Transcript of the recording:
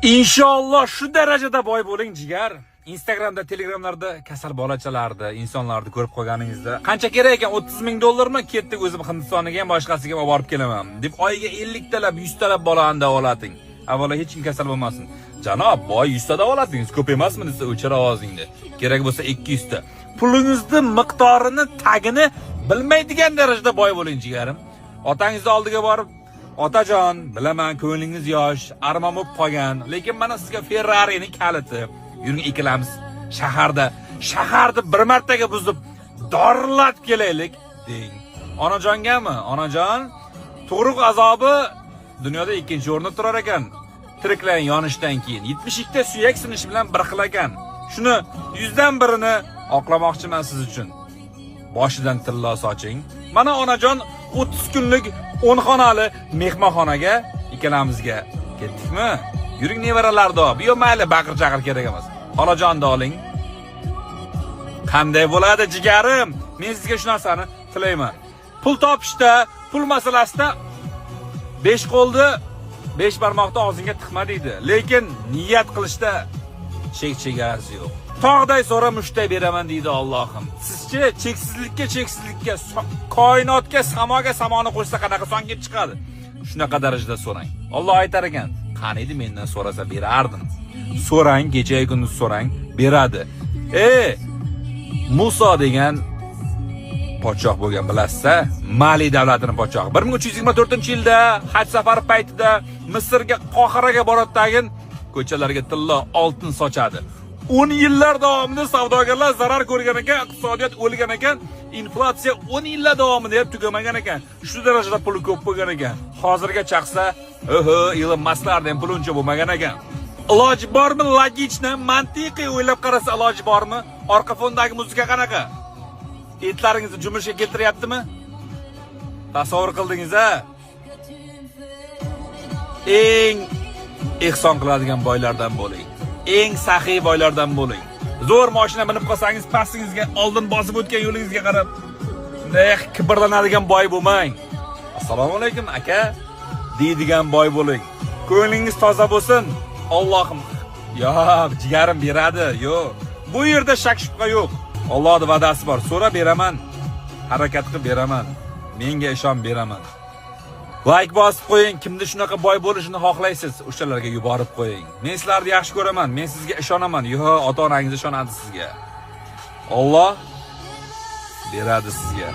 Inshaalloh shu darajada boy bo'ling jigar. Instagramda, Telegramlarda kasal bolachalarni, insonlarni ko'rib qolganingizda qancha kerak ekan? 30 ming dollarmi? Ketdik o'zim Hindistoniga ham boshqasiga olib borib kelaman deb oyiga 50 talab, 100 talab bolani davolating. Avvalo hech kim kasal bo'lmasin. Janob, boy 100 ta davolatingiz ko'p emasmi desa o'chir ovozingni. Kerak bo'lsa 200 ta. Pulingizni miqdorini, tagini bilmaydigan darajada boy bo'ling jigarim. Otangizni oldiga borib, otajon, bilaman ko'nglingiz yosh, armon bo'lib qolgan, lekin mana sizga Ferrari'ning kaliti. Yuring ikkalamiz shaharda bir martaga buzib dorilat kelaylik deng. Onajongami? Onajon, tug'ruq azobi dunyoda ikkinchi o'rinda turar ekan. Tiriklaring yonishdan keyin 72 ta suyak sinishi bilan bir xil ekan. Shuni 100 dan birini oqlamoqchiman siz uchun. Boshidan tilla soching. Mana onajon 30 kunlik 10 xonali mehmonxonaga ikkalamizga ketdikmi? Yuring nevaralarni olib. Yo mayli baqir-chaqir kerak emas. Xolajonni oling. Qanday bo'ladi jigarim? Men sizga shu narsani tilayman. Pul topishda, pul masalasida 5 qo'lni 5 barmoqni og'zingga tiqma deydi. Lekin niyat qilishda chegarasi yo'q. Tog'day so'ra mushtay beraman deydi Allohim. Sizchi cheksizlikka, koinotga, samoni qo'shsa qanaqa son kelib chiqadi? Shunaqa darajada so'rang. Alloh aytar ekan, qaniydi mendan so'rasa berardim. So'rang, kecha kunduz so'rang, beradi. Muso degan podshoh bo'lgan, bilasizmi? Mali davlatining podshohi. 1324-yilda haj safari paytida Misrga, Qohiraga boradigan ko'chalarga tilla oltin sochadi. 10 yillar davomida savdogarlar zarar ko'rgan ekan, iqtisodiyot o'lgan ekan, inflyatsiya 10 yillar davomida ham tugamagan ekan. Shu darajada puli ko'p bo'lgan ekan. Hozirga chaqsa, Elon Musklardan pul uncha bo'lmagan ekan. Iloji bormi? Logichni, mantiqiy o'ylab qarasa iloji bormi? Orqa fondagi muzika qanaqa? Etlaringizni jumishga keltiryaptimi? Tasavvur qildingiz-a? Eng ehson qiladigan boylardan bo'ling. Eng saxiy boylardan bo'ling. Zo'r mashina minib qolsangiz, pastingizga oldin bosib o'tgan yo'lingizga qarab, bunday kibrlanadigan boy bo'lmang. Assalomu alaykum aka deydigan boy bo'ling. Ko'nglingiz toza bo'lsin. Allohim, yo'q, jigarim beradi, yo'q. Bu yerda shak shubha yo'q. Allohning va'dasi bor. So'ra beraman. Harakat qilib beraman. Menga ishon beraman. Like bosib qo'ying. Kimda shunaqa boy bo'lishini xohlaysiz, o'shalarga yuborib qo'ying. Men sizlarni yaxshi ko'raman. Men sizga ishonaman. Yo'q, ota-onangiz ishonadi sizga. Alloh beradi sizga.